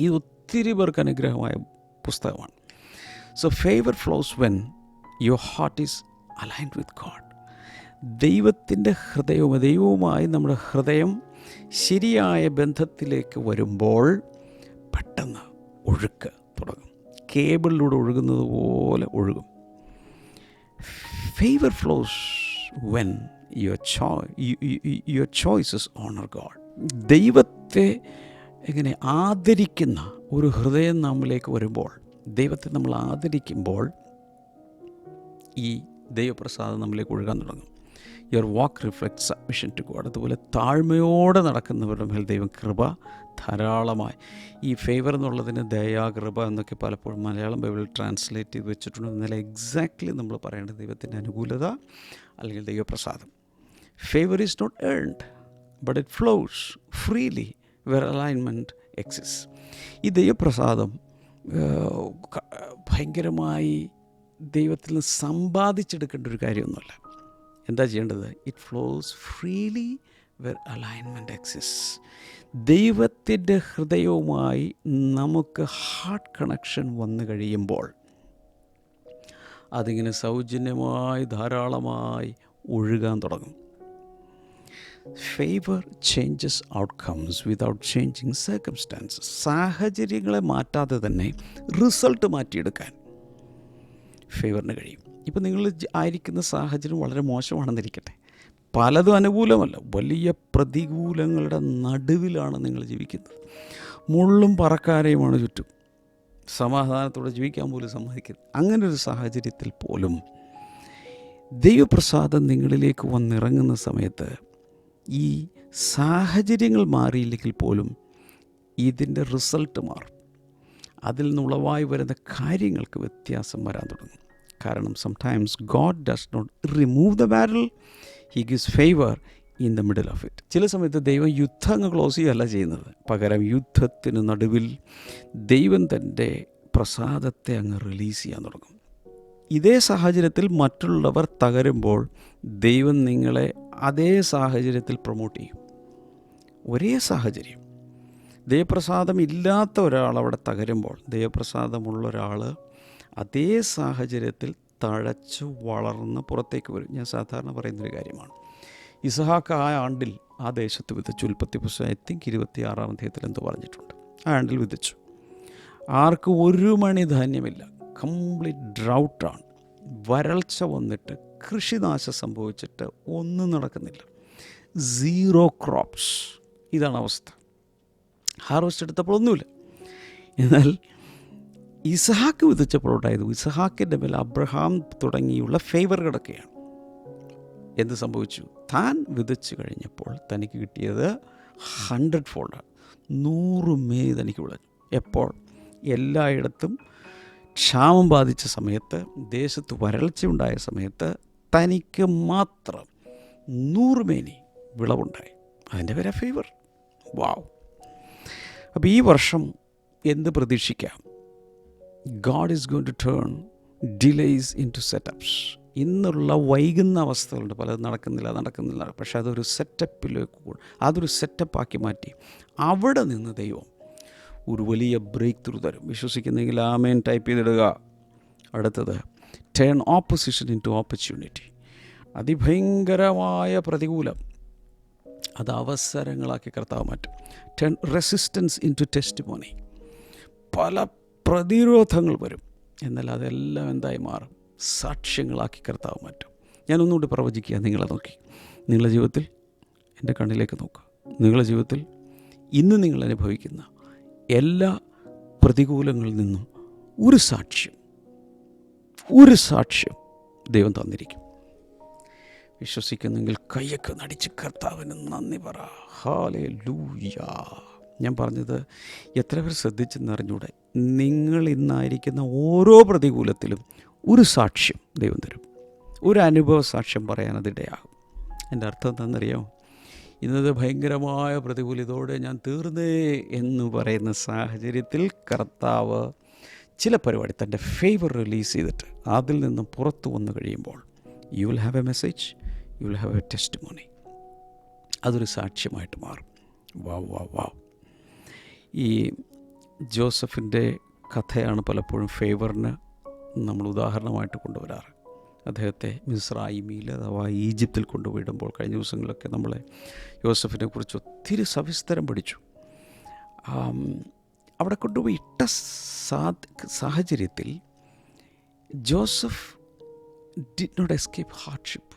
ഈ ഒത്തിരി പേർക്ക് അനുഗ്രഹമായ പുസ്തകമാണ്. So favour flows when your heart is aligned with God. ദൈവവുമായി നമ്മുടെ ഹൃദയം ശരിയായ ബന്ധത്തിലേക്ക് വരുമ്പോൾ പെട്ടെന്ന് ഒഴുക്ക് തുടങ്ങും. കേബിളിലൂടെ ഒഴുകുന്നത് പോലെ ഒഴുകും. Favour flows when your choices honour God. ദൈവത്തെ എങ്ങനെ ആദരിക്കുന്ന ഒരു ഹൃദയം നമ്മിലേക്ക് വരുമ്പോൾ, ദൈവത്തെ നമ്മൾ ആദരിക്കുമ്പോൾ ഈ ദൈവപ്രസാദം നമ്മിലേക്ക് ഒഴുകാൻ തുടങ്ങും. Your walk reflect submission to God. അതുപോലെ താഴ്മയോടെ നടക്കുന്നവരുടെ മേൽ ദൈവം കൃപ ധാരാളമായി. ഈ ഫേവർ എന്നുള്ളതിന് ദയാ, കൃപ എന്നൊക്കെ പലപ്പോഴും മലയാളം ബൈബിളിൽ ട്രാൻസ്ലേറ്റ് ചെയ്ത് വെച്ചിട്ടുണ്ട്. എന്നാൽ എക്സാക്ട്ലി നമ്മൾ പറയേണ്ടത് ദൈവത്തിൻ്റെ അനുകൂലത അല്ലെങ്കിൽ ദൈവപ്രസാദം. Favour is not earned but it flows freely where alignment exists. ഈ ദൈവപ്രസാദം ഭയങ്കരമായി ദൈവത്തിൽ നിന്ന് സമ്പാദിച്ചെടുക്കേണ്ട ഒരു കാര്യമൊന്നുമല്ല. എന്താ ചെയ്യേണ്ടത്? It flows freely where alignment exists. ദൈവത്തിൻ്റെ ഹൃദയവുമായി നമുക്ക് ഹാർട്ട് കണക്ഷൻ വന്നു കഴിയുമ്പോൾ അതിങ്ങനെ സൗജന്യമായി ധാരാളമായി ഒഴുകാൻ തുടങ്ങും. Favour changes outcomes without changing circumstances. സാഹചര്യങ്ങളെ മാറ്റാതെ തന്നെ റിസൾട്ട് മാറ്റിയെടുക്കാൻ ഫേവറിന് കഴിയും. ഇപ്പം നിങ്ങൾ ആയിരിക്കുന്ന സാഹചര്യം വളരെ മോശമാണെന്നിരിക്കട്ടെ, പലതും അനുകൂലമല്ല, വലിയ പ്രതികൂലങ്ങളുടെ നടുവിലാണ് നിങ്ങൾ ജീവിക്കുന്നത്. മുള്ളും പറക്കാരെയുമാണ് ചുറ്റും, സമാധാനത്തോടെ ജീവിക്കാൻ പോലും സമ്മതിക്കരുത്. അങ്ങനെ ഒരു സാഹചര്യത്തിൽ പോലും ദൈവപ്രസാദം നിങ്ങളിലേക്ക് വന്നിറങ്ങുന്ന സമയത്ത് ഈ സാഹചര്യങ്ങൾ മാറിയില്ലെങ്കിൽ പോലും ഇതിൻ്റെ റിസൾട്ട് മാറും. അതിൽ നിന്നുളവായി വരുന്ന കാര്യങ്ങൾക്ക് വ്യത്യാസം വരാൻ തുടങ്ങും. കാരണം sometimes God does not remove the battle, he gives favour in the middle of it. ചില സമയത്ത് ദൈവം യുദ്ധം അങ്ങ് ക്ലോസ് ചെയ്യുകയല്ല ചെയ്യുന്നത്, പകരം യുദ്ധത്തിന് നടുവിൽ ദൈവം തൻ്റെ പ്രസാദത്തെ അങ്ങ് റിലീസ് ചെയ്യാൻ തുടങ്ങും. ഇതേ സാഹചര്യത്തിൽ മറ്റുള്ളവർ തകരുമ്പോൾ ദൈവം നിങ്ങളെ അതേ സാഹചര്യത്തിൽ പ്രൊമോട്ട് ചെയ്യും. ഒരേ സാഹചര്യം, ദൈവപ്രസാദം ഇല്ലാത്ത ഒരാൾ അവിടെ തകരുമ്പോൾ ദൈവപ്രസാദമുള്ള ഒരാൾ അതേ സാഹചര്യത്തിൽ തഴച്ച് വളർന്ന് പുറത്തേക്ക് വരും. ഞാൻ സാധാരണ പറയുന്നൊരു കാര്യമാണ്. ഇസഹാക്ക് ആ ആണ്ടിൽ ആ ദേശത്ത് വിതച്ചു. ഉൽപ്പത്തി പുസ്തകം ഐ തിങ്ക് 26-ാം അധ്യായത്തിൽ എന്തോ പറഞ്ഞിട്ടുണ്ട്. ആ ആണ്ടിൽ വിതച്ചു. ആർക്കും ഒരു മണി ധാന്യമില്ല, കംപ്ലീറ്റ് ഡ്രൗട്ടാണ്, വരൾച്ച വന്നിട്ട് കൃഷിനാശം സംഭവിച്ചിട്ട് ഒന്നും നടക്കുന്നില്ല, 0 ക്രോപ്സ്. ഇതാണ് അവസ്ഥ. ഹാർവസ്റ്റ് എടുത്തപ്പോൾ ഒന്നുമില്ല. എന്നാൽ ഇസഹാക്ക് വിതച്ചപ്പോൾ ഉണ്ടായത്, ഇസഹാക്കിൻ്റെ മേൽ അബ്രഹാം തുടങ്ങിയുള്ള ഫേവർ കിടക്കുകയാണ്. എന്ത് സംഭവിച്ചു? താൻ വിതച്ച് കഴിഞ്ഞപ്പോൾ തനിക്ക് കിട്ടിയത് 100 ഫോൾഡാണ്. 100 മേനി തനിക്ക് വിളഞ്ഞു. എപ്പോൾ? എല്ലായിടത്തും ക്ഷാമം ബാധിച്ച സമയത്ത്, ദേശത്ത് വരൾച്ച ഉണ്ടായ സമയത്ത് തനിക്ക് മാത്രം 100 മേനി വിളവുണ്ടായി. അതിൻ്റെ പേരാ ഫേവർ. വാവ്! അപ്പോൾ ഈ വർഷം എന്ത് പ്രതീക്ഷിക്കാം? God is going to turn delays into setups. ഇന്നുള്ള വൈകുന്ന അവസ്ഥകളുണ്ട്, പലതും നടക്കുന്നില്ല. പക്ഷെ അതൊരു സെറ്റപ്പിലേക്ക്, അതൊരു സെറ്റപ്പാക്കി മാറ്റി അവിടെ നിന്ന് ദൈവം ഒരു വലിയ ബ്രേക്ക് ത്രൂ തരും. വിശ്വസിക്കുന്നെങ്കിൽ ആമേൻ ടൈപ്പ് ചെയ്തിടുക. അടുത്തത്, turn opposition into opportunity. അതിഭയങ്കരമായ പ്രതികൂലം അത് അവസരങ്ങളാക്കി കർത്താവ് മാറ്റും. Turn resistance into testimony. പല പ്രതിരോധങ്ങൾ വരും, എന്നാൽ അതെല്ലാം എന്തായി മാറും? സാക്ഷ്യങ്ങളാക്കി കർത്താവ് മാറ്റും. ഞാനൊന്നുകൂടി പ്രവചിക്കുക. നിങ്ങളെ നോക്കി, നിങ്ങളുടെ ജീവിതത്തിൽ, എൻ്റെ കണ്ണിലേക്ക് നോക്കുക, നിങ്ങളുടെ ജീവിതത്തിൽ ഇന്ന് നിങ്ങൾ അനുഭവിക്കുന്ന എല്ലാ പ്രതികൂലങ്ങളിൽ നിന്നും ഒരു സാക്ഷ്യം ദൈവം തന്നിരിക്കും. വിശ്വസിക്കുന്നെങ്കിൽ കയ്യൊക്കെ നടിച്ച് കർത്താവിന് നന്ദി പറ. ഹല്ലേലൂയ. ഞാൻ പറഞ്ഞത് എത്ര പേർ ശ്രദ്ധിച്ചെന്നറിഞ്ഞൂടെ? നിങ്ങൾ ഇന്നായിരിക്കുന്ന ഓരോ പ്രതികൂലത്തിലും ഒരു സാക്ഷ്യം ദൈവം തരും. ഒരു അനുഭവ സാക്ഷ്യം പറയാൻ അതിടയാകും. എൻ്റെ അർത്ഥം എന്താണെന്നറിയാമോ? ഇന്നത്തെ ഭയങ്കരമായ പ്രതികൂലത്തോടെ ഞാൻ തീർന്നേ എന്ന് പറയുന്ന സാഹചര്യത്തിൽ കർത്താവ് ചില പരിപാടി തൻ്റെ ഫേവർ റിലീസ് ചെയ്തിട്ട് അതിൽ നിന്നും പുറത്തു വന്നു കഴിയുമ്പോൾ you will have A message, you will have A testimony. അതൊരു സാക്ഷ്യമായിട്ട് മാറും. വാവ്. ഈ ജോസഫിൻ്റെ കഥയാണ് പലപ്പോഴും ഫേവറിന് നമ്മൾ ഉദാഹരണമായിട്ട് കൊണ്ടുവരാറ്. അദ്ദേഹത്തെ മിസ്രൈമിൽ അഥവാ ഈജിപ്തിൽ കൊണ്ടുപോയിടുമ്പോൾ കഴിഞ്ഞ ദിവസങ്ങളിലൊക്കെ നമ്മൾ യോസഫിനെ കുറിച്ച് ഒത്തിരി സവിസ്തരം പഠിച്ചു. അവിടെ കൊണ്ടുപോയി ഇട്ട സാഹചര്യത്തിൽ Joseph did not escape hardship.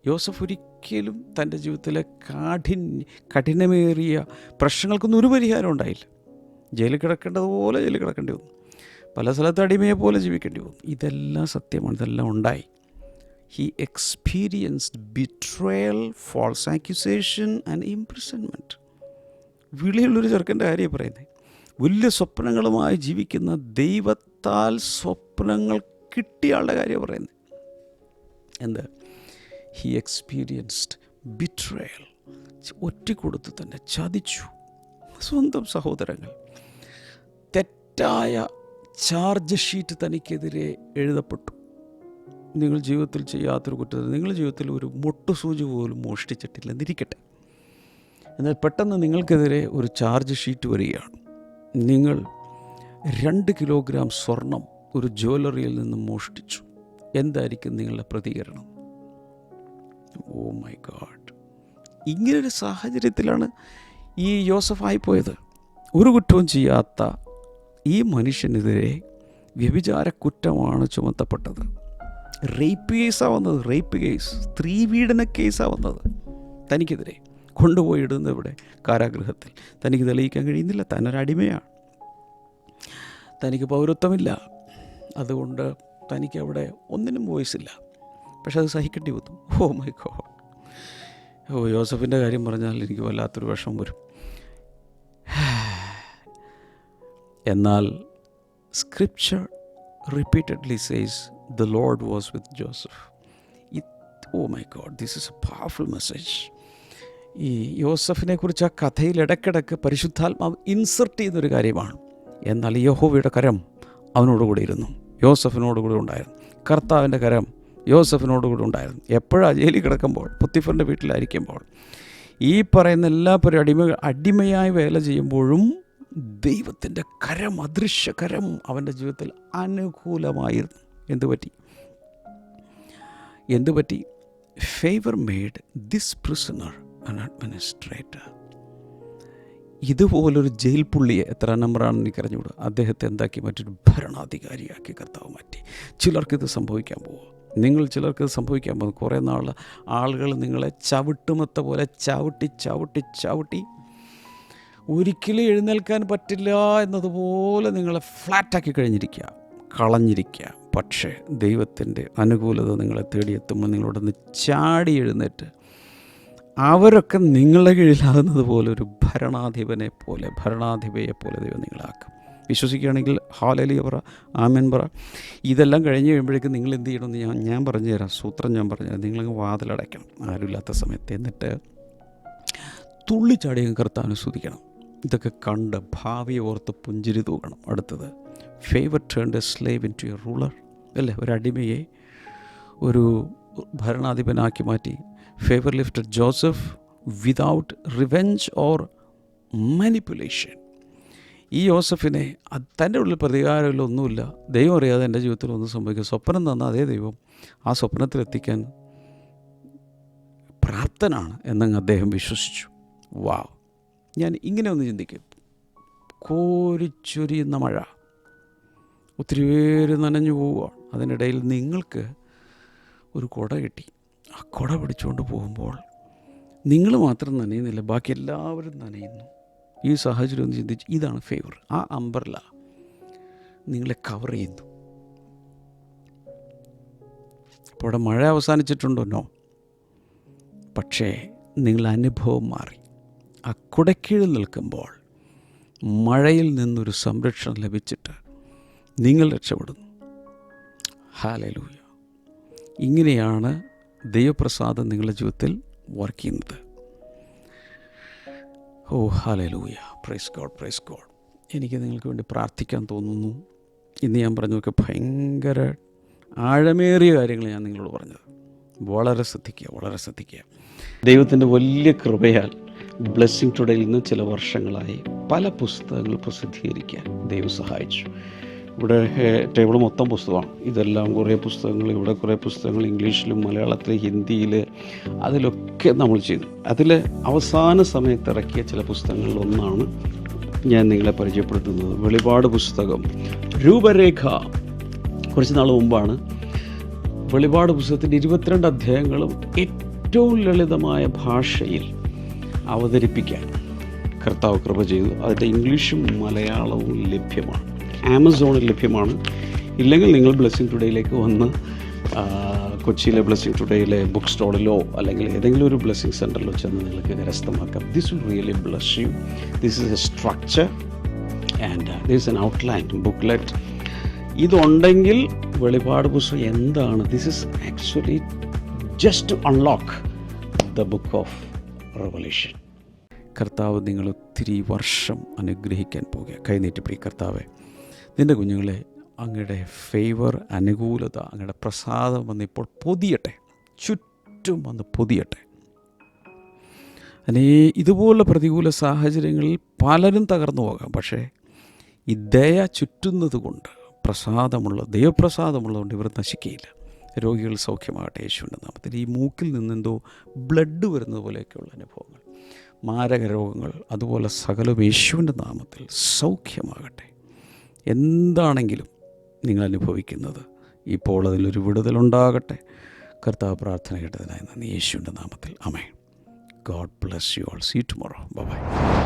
യോസഫ് ഒരിക്കലും തൻ്റെ ജീവിതത്തിലെ കഠിനമേറിയ പ്രശ്നങ്ങൾക്കൊന്നും ഒരു പരിഹാരം ഉണ്ടായില്ല. ജയിലിൽ കിടക്കേണ്ടതുപോലെ ജയിലിൽ കിടക്കേണ്ടി വന്നു. പല സ്ഥലത്ത് അടിമയെ പോലെ ജീവിക്കേണ്ടി വന്നു. ഇതെല്ലാം സത്യമാണ്, ഇതെല്ലാം ഉണ്ടായി. He experienced betrayal, false accusation and imprisonment. വിളിയുള്ളൊരു ചെറുക്കൻ്റെ കാര്യം പറയുന്നത്. വലിയ സ്വപ്നങ്ങളുമായി ജീവിക്കുന്ന, ദൈവത്താൽ സ്വപ്നങ്ങൾ കിട്ടിയ ആളുടെ കാര്യം പറയുന്നത്. എന്ത്? He experienced betrayal. ഒറ്റിക്കൊടുത്ത് തന്നെ ചതിച്ചു. സ്വന്തം സഹോദരങ്ങൾ തെറ്റായ ചാർജ് ഷീറ്റ് തനിക്കെതിരെ എഴുതപ്പെട്ടു. നിങ്ങൾ ജീവിതത്തിൽ ചെയ്യാത്തൊരു കുറ്റത്തിന്, നിങ്ങളുടെ ജീവിതത്തിൽ ഒരു മൊട്ടുസൂചി പോലും മോഷ്ടിച്ചിട്ടില്ല എന്നിരിക്കട്ടെ, എന്നാൽ പെട്ടെന്ന് നിങ്ങൾക്കെതിരെ ഒരു ചാർജ് ഷീറ്റ് വരികയാണ്. നിങ്ങൾ 2 കിലോഗ്രാം സ്വർണം ഒരു ജ്വല്ലറിയിൽ നിന്ന് മോഷ്ടിച്ചു. എന്തായിരിക്കും നിങ്ങളുടെ പ്രതികരണം? Oh my God! ഇങ്ങനൊരു സാഹചര്യത്തിലാണ് ഈ യോസഫായിപ്പോയത്. ഒരു കുറ്റവും ചെയ്യാത്ത ഈ മനുഷ്യനെതിരെ വ്യഭിചാര കുറ്റമാണ് ചുമത്തപ്പെട്ടത്. റേപ്പ് കേസാണ് വന്നത്, റേപ്പ് കേസ്, സ്ത്രീപീഡന കേസാണ് വന്നത് തനിക്കെതിരെ. കൊണ്ടുപോയി ഇടുന്നത് ഇവിടെ കാരാഗൃഹത്തിൽ. തനിക്ക് തെളിയിക്കാൻ കഴിയുന്നില്ല, താനൊരടിമയാണ്, തനിക്ക് പൗരത്വമില്ല, അതുകൊണ്ട് തനിക്ക് അവിടെ ഒന്നിനും വോയിസില്ല. പക്ഷെ അത് സഹിക്കേണ്ടി വന്നു. ഓ മൈ ഗോഡ്. യോസഫിൻ്റെ കാര്യം പറഞ്ഞാൽ എനിക്ക് വല്ലാത്തൊരു വിഷമം വരും. എന്നാൽ scripture repeatedly says the Lord was with Joseph. Oh my God, this is a powerful message. ഈ യോസഫിനെ കുറിച്ച് ആ കഥയിൽ ഇടയ്ക്കിടയ്ക്ക് പരിശുദ്ധാത്മാവ് ഇൻസർട്ട് ചെയ്യുന്നൊരു കാര്യമാണ്. എന്നാൽ യഹോവയുടെ കരം അവനോടുകൂടി ഇരുന്നു, യോസഫിനോടുകൂടി ഉണ്ടായിരുന്നു. കർത്താവിൻ്റെ കരം യോസഫിനോടുകൂടി ഉണ്ടായിരുന്നു. എപ്പോഴാണ് ജയിലിൽ കിടക്കുമ്പോൾ, പൊത്തിഫറിൻ്റെ വീട്ടിലായിരിക്കുമ്പോൾ, ഈ പറയുന്ന എല്ലാവരും അടിമയായി വേല ചെയ്യുമ്പോഴും ദൈവത്തിൻ്റെ കരം, അദൃശ്യ കരം അവൻ്റെ ജീവിതത്തിൽ അനുകൂലമായിരുന്നു. എന്തുപറ്റി? Favour made this prisoner an administrator. ഇതുപോലൊരു ജയിൽ പുള്ളിയെ, എത്ര നമ്പറാണെന്ന് എനിക്കറിഞ്ഞുകൂടാ, അദ്ദേഹത്തെ എന്താക്കി? മറ്റൊരു ഭരണാധികാരിയാക്കി കർത്താവ് മാറ്റി. ചിലർക്കിത് സംഭവിക്കാൻ പോവുക, ചിലർക്കിത് സംഭവിക്കാൻ പോകുന്നു. കുറേ നാൾ ആളുകൾ നിങ്ങളെ ചവിട്ടുമത്ത പോലെ ചവിട്ടി ഒരിക്കലും എഴുന്നേൽക്കാൻ പറ്റില്ല എന്നതുപോലെ നിങ്ങളെ ഫ്ലാറ്റാക്കി കളഞ്ഞിരിക്കുക. പക്ഷേ ദൈവത്തിൻ്റെ അനുകൂലത നിങ്ങളെ തേടിയെത്തുമ്പോൾ നിങ്ങളോടൊന്ന് ചാടി എഴുന്നേറ്റ് അവരൊക്കെ നിങ്ങളുടെ കീഴിലാകുന്നത് പോലെ ഒരു ഭരണാധിപയെ പോലെ ദൈവം നിങ്ങളാക്കും. വിശ്വസിക്കുകയാണെങ്കിൽ ഹല്ലേലൂയ പറ, ആമേൻ പറ. ഇതെല്ലാം കഴിഞ്ഞ് കഴിയുമ്പോഴേക്കും നിങ്ങൾ എന്ത് ചെയ്യണമെന്ന് ഞാൻ പറഞ്ഞുതരാം. സൂത്രം ഞാൻ പറഞ്ഞുതരാം. നിങ്ങളങ്ങ് വാതിലടയ്ക്കണം ആരുമില്ലാത്ത സമയത്ത്. എന്നിട്ട് തുള്ളിച്ചാടിയും കർത്താവിനെ സ്തുതിക്കണം. ഇതൊക്കെ കണ്ട് ഭാവിയെ ഓർത്ത് പുഞ്ചിരി തൂക്കണം. അടുത്തത്, favour turned A slave into A ruler. അല്ലേ, ഒരു അടിമയെ ഒരു ഭരണാധിപനാക്കി മാറ്റി. Favour lifted Joseph without revenge or manipulation. ഈ യോസഫിനെ തൻ്റെ ഉള്ളിൽ പ്രതികാരമില്ല, ഒന്നുമില്ല, ദൈവം അറിയാതെ എൻ്റെ ജീവിതത്തിൽ ഒന്നും സംഭവിക്കും. സ്വപ്നം തന്ന അതേ ദൈവം ആ സ്വപ്നത്തിലെത്തിക്കാൻ പ്രാപ്തനാണ് എന്നങ്ങ് അദ്ദേഹം വിശ്വസിച്ചു. വാവ്! ഞാൻ ഇങ്ങനെ ഒന്ന് ചിന്തിക്കും. കോരിച്ചൊരിയുന്ന മഴ, ഒത്തിരി പേര് നനഞ്ഞു പോവുകയാണ്. അതിനിടയിൽ നിങ്ങൾക്ക് ഒരു കുട കിട്ടി. ആ കുട പിടിച്ചുകൊണ്ട് പോകുമ്പോൾ നിങ്ങൾ മാത്രം നനയുന്നില്ല, ബാക്കി എല്ലാവരും നനയുന്നു. ഈ സാഹചര്യം ഒന്ന് ചിന്തിച്ച്, ഇതാണ് ഫേവർ. ആ അംബ്രല്ല നിങ്ങളെ കവർ ചെയ്യുന്നു. അപ്പോൾ അവിടെ മഴ അവസാനിച്ചിട്ടുണ്ടോ? നോ. പക്ഷേ നിങ്ങളുടെ അനുഭവം മാറി. ആ കുടക്കീഴിൽ നിൽക്കുമ്പോൾ മഴയിൽ നിന്നൊരു സംരക്ഷണം ലഭിച്ചിട്ട് നിങ്ങൾ രക്ഷപ്പെടുന്നു. ഹല്ലേലൂയ. ഇങ്ങനെയാണ് ദൈവപ്രസാദം നിങ്ങളുടെ ജീവിതത്തിൽ വർക്ക് ചെയ്യുന്നത്. Oh hallelujah, praise God, praise God. എനിക്ക് നിങ്ങൾക്ക് വേണ്ടി പ്രാർത്ഥിക്കാൻ തോന്നുന്നു. ഇന്ന് ഞാൻ പറഞ്ഞതൊക്കെ ഭയങ്കര ആഴമേറിയ കാര്യങ്ങൾ ഞാൻ നിങ്ങളോട് പറഞ്ഞത്. വളരെ ശ്രദ്ധിക്കുക. ദൈവത്തിൻ്റെ വലിയ കൃപയാൽ ബ്ലെസ്സിങ് ടുഡേയിൽ നിന്ന് ചില വർഷങ്ങളായി പല പുസ്തകങ്ങൾ പ്രസിദ്ധീകരിക്കാൻ ദൈവം സഹായിച്ചു. ഇവിടെ ടേബിൾ മൊത്തം പുസ്തകമാണ്. ഇതെല്ലാം കുറേ പുസ്തകങ്ങൾ, ഇവിടെ കുറേ പുസ്തകങ്ങൾ ഇംഗ്ലീഷിലും മലയാളത്തിൽ ഹിന്ദിയിൽ, അതിലൊക്കെ നമ്മൾ ചെയ്തു. അതിൽ അവസാന സമയത്ത് ഇറക്കിയ ചില പുസ്തകങ്ങളിലൊന്നാണ് ഞാൻ നിങ്ങളെ പരിചയപ്പെടുത്തുന്നത്. വെളിപാട് പുസ്തകം രൂപരേഖ. കുറച്ച് നാൾ മുമ്പാണ് വെളിപാട് പുസ്തകത്തിൻ്റെ 22 അധ്യായങ്ങളും ഏറ്റവും ലളിതമായ ഭാഷയിൽ അവതരിപ്പിക്കാൻ കർത്താവ് കൃപ ചെയ്തു. അതിൻ്റെ ഇംഗ്ലീഷും മലയാളവും ലഭ്യമാണ്, ആമസോണിൽ ലഭ്യമാണ്. ഇല്ലെങ്കിൽ നിങ്ങൾ ബ്ലെസ്സിങ് ടുഡേയിലേക്ക് വന്ന് കൊച്ചിയിലെ ബ്ലെസ്സിങ് ടുഡേയിലെ ബുക്ക് സ്റ്റോളിലോ അല്ലെങ്കിൽ ഏതെങ്കിലും ഒരു ബ്ലെസ്സിങ് സെൻറ്ററിലോ ചെന്ന് നിങ്ങൾക്ക് കരസ്ഥമാക്കാം. This will really bless you. This is a structure and this an outline booklet. ഇതുണ്ടെങ്കിൽ വെളിപാട് പുസ്തകം എന്താണ്, this is actually just to unlock the book of Revelation. കർത്താവ് നിങ്ങൾ ഒത്തിരി വർഷം അനുഗ്രഹിക്കാൻ പോകുക. കൈനീട്ടി കർത്താവെ, നിൻ്റെ കുഞ്ഞുങ്ങളെ അങ്ങയുടെ ഫേവർ, അനുകൂലത, അങ്ങയുടെ പ്രസാദം വന്ന് ഇപ്പോൾ പൊതിയട്ടെ, ചുറ്റും വന്ന് പൊതിയട്ടെ. ഇതുപോലുള്ള പ്രതികൂല സാഹചര്യങ്ങളിൽ പലരും തകർന്നു പോകാം. പക്ഷേ ഈ ദയ ചുറ്റുന്നത് കൊണ്ട്, ദൈവപ്രസാദമുള്ളതുകൊണ്ട് ഇവർ നശിക്കുകയില്ല. രോഗികൾ സൗഖ്യമാകട്ടെ യേശുവിൻ്റെ നാമത്തിൽ. ഈ മൂക്കിൽ നിന്നെന്തോ ബ്ലഡ് വരുന്നത് പോലെയൊക്കെയുള്ള അനുഭവങ്ങൾ, മാരക രോഗങ്ങൾ, അതുപോലെ സകലവും യേശുവിൻ്റെ നാമത്തിൽ സൗഖ്യമാകട്ടെ. എന്താണെങ്കിലും നിങ്ങൾ അനുഭവിക്കുന്നത് ഇപ്പോൾ അതിലൊരു വിടുതലുണ്ടാകട്ടെ. കർത്താവ് പ്രാർത്ഥന കേട്ടതിനായി നന്ദി. യേശുവിൻ്റെ നാമത്തിൽ ആമേൻ. God bless you all. See you tomorrow. Bye-bye.